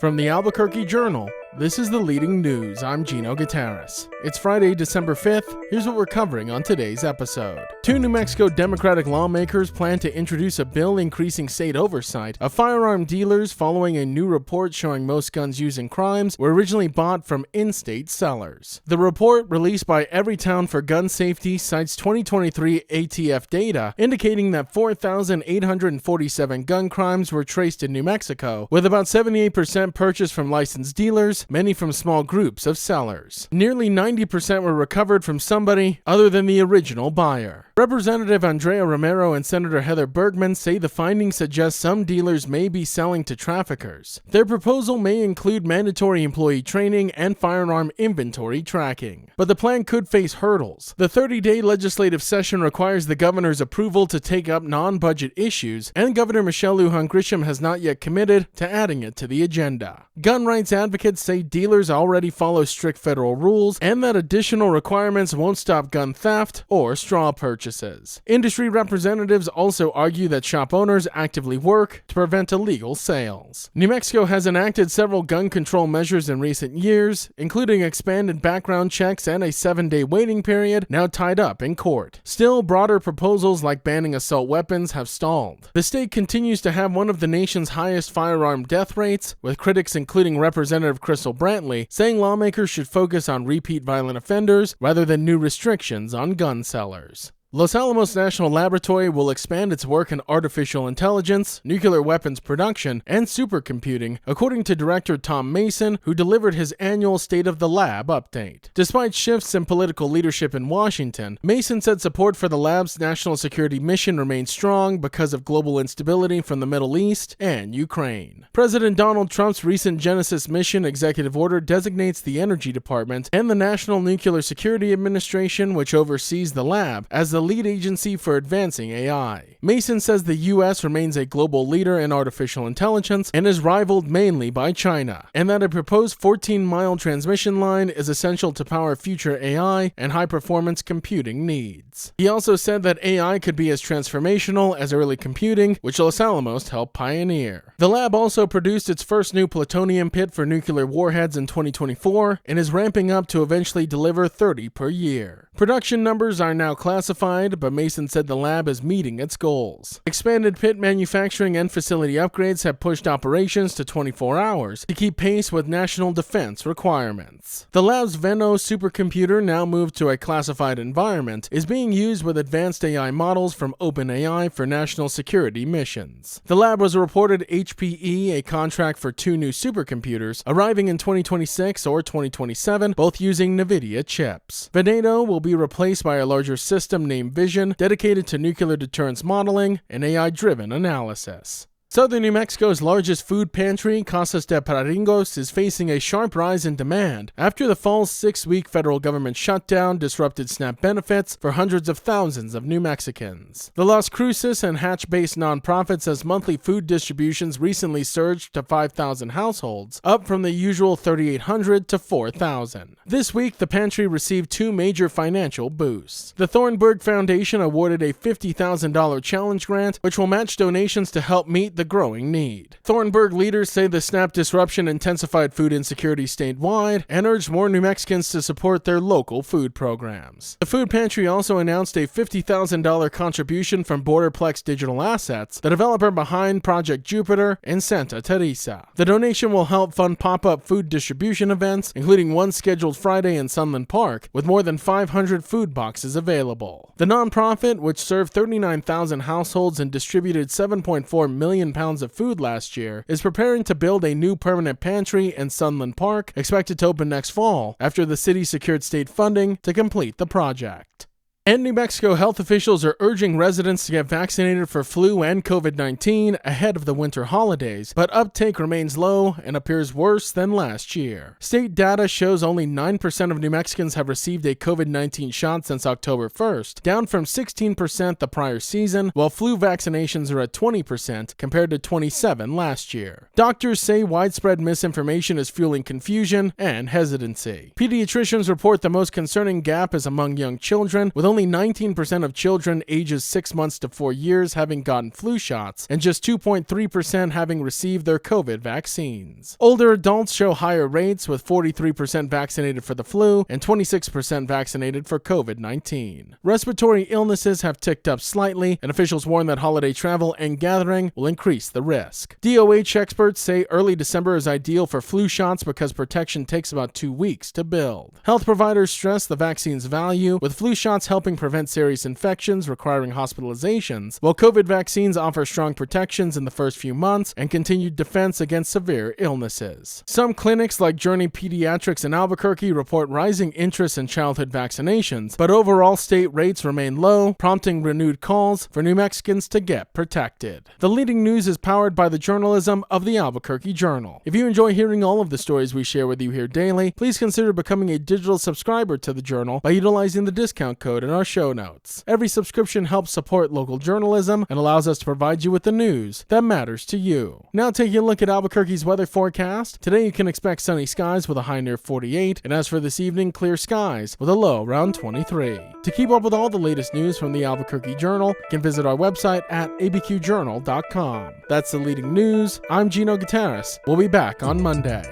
From the Albuquerque Journal, this is the leading news. I'm Gino Gutierrez. It's Friday, December 5th. Here's what we're covering on today's episode. Two New Mexico Democratic lawmakers plan to introduce a bill increasing state oversight of firearm dealers following a new report showing most guns used in crimes were originally bought from in-state sellers. The report, released by Everytown for Gun Safety, cites 2023 ATF data indicating that 4,847 gun crimes were traced in New Mexico, with about 78% purchased from licensed dealers, many from small groups of sellers. Nearly 90% were recovered from somebody other than the original buyer. Representative Andrea Romero and Senator Heather Bergman say the findings suggest some dealers may be selling to traffickers. Their proposal may include mandatory employee training and firearm inventory tracking. But the plan could face hurdles. The 30-day legislative session requires the governor's approval to take up non-budget issues, and Governor Michelle Lujan Grisham has not yet committed to adding it to the agenda. Gun rights advocates say dealers already follow strict federal rules and that additional requirements won't stop gun theft or straw purchases. Industry representatives also argue that shop owners actively work to prevent illegal sales. New Mexico has enacted several gun control measures in recent years, including expanded background checks and a 7-day waiting period now tied up in court. Still, broader proposals like banning assault weapons have stalled. The state continues to have one of the nation's highest firearm death rates, with critics including Representative Crystal Brantley saying lawmakers should focus on repeat violent offenders rather than new restrictions on gun sellers. Los Alamos National Laboratory will expand its work in artificial intelligence, nuclear weapons production, and supercomputing, according to Director Tom Mason, who delivered his annual State of the Lab update. Despite shifts in political leadership in Washington, Mason said support for the lab's national security mission remains strong because of global instability from the Middle East and Ukraine. President Donald Trump's recent Genesis mission executive order designates the Energy Department and the National Nuclear Security Administration, which oversees the lab, as the lead agency for advancing AI. Mason says the U.S. remains a global leader in artificial intelligence and is rivaled mainly by China, and that a proposed 14-mile transmission line is essential to power future AI and high-performance computing needs. He also said that AI could be as transformational as early computing, which Los Alamos helped pioneer. The lab also produced its first new plutonium pit for nuclear warheads in 2024 and is ramping up to eventually deliver 30 per year. Production numbers are now classified, but Mason said the lab is meeting its goals. Expanded pit manufacturing and facility upgrades have pushed operations to 24 hours to keep pace with national defense requirements. The lab's Venno supercomputer, now moved to a classified environment, is being used with advanced AI models from OpenAI for national security missions. The lab was reported HPE a contract for 2 new supercomputers, arriving in 2026 or 2027, both using NVIDIA chips. Veneno will be replaced by a larger system named Vision, dedicated to nuclear deterrence modeling and AI-driven analysis. Southern New Mexico's largest food pantry, Casas de Pararingos, is facing a sharp rise in demand after the fall's 6-week federal government shutdown disrupted SNAP benefits for hundreds of thousands of New Mexicans. The Las Cruces and Hatch-based nonprofit says monthly food distributions recently surged to 5,000 households, up from the usual 3,800 to 4,000. This week, the pantry received 2 major financial boosts. The Thornburg Foundation awarded a $50,000 challenge grant, which will match donations to help meet the growing need. Thornburg leaders say the SNAP disruption intensified food insecurity statewide and urged more New Mexicans to support their local food programs. The food pantry also announced a $50,000 contribution from Borderplex Digital Assets, the developer behind Project Jupiter in Santa Teresa. The donation will help fund pop-up food distribution events, including one scheduled Friday in Sunland Park, with more than 500 food boxes available. The nonprofit, which served 39,000 households and distributed 7.4 million pounds of food last year, is preparing to build a new permanent pantry in Sunland Park, expected to open next fall after the city secured state funding to complete the project. And New Mexico health officials are urging residents to get vaccinated for flu and COVID-19 ahead of the winter holidays, but uptake remains low and appears worse than last year. State data shows only 9% of New Mexicans have received a COVID-19 shot since October 1st, down from 16% the prior season, while flu vaccinations are at 20% compared to 27% last year. Doctors say widespread misinformation is fueling confusion and hesitancy. Pediatricians report the most concerning gap is among young children, with only only 19% of children ages 6 months to 4 years having gotten flu shots, and just 2.3% having received their COVID vaccines. Older adults show higher rates, with 43% vaccinated for the flu and 26% vaccinated for COVID-19. Respiratory illnesses have ticked up slightly, and officials warn that holiday travel and gathering will increase the risk. DOH experts say early December is ideal for flu shots because protection takes about 2 weeks to build. Health providers stress the vaccine's value, with flu shots helping prevent serious infections requiring hospitalizations, while COVID vaccines offer strong protections in the first few months and continued defense against severe illnesses. Some clinics like Journey Pediatrics in Albuquerque report rising interest in childhood vaccinations, but overall state rates remain low, prompting renewed calls for New Mexicans to get protected. The leading news is powered by the journalism of the Albuquerque Journal. If you enjoy hearing all of the stories we share with you here daily, please consider becoming a digital subscriber to the Journal by utilizing the discount code in our show notes. Every subscription helps support local journalism and allows us to provide you with the news that matters to you. Now taking a look at Albuquerque's weather forecast. Today you can expect sunny skies with a high near 48, and as for this evening, clear skies with a low around 23. To keep up with all the latest news from the Albuquerque Journal, you can visit our website at abqjournal.com. That's the leading news. I'm Gino Gutierrez. We'll be back on Monday.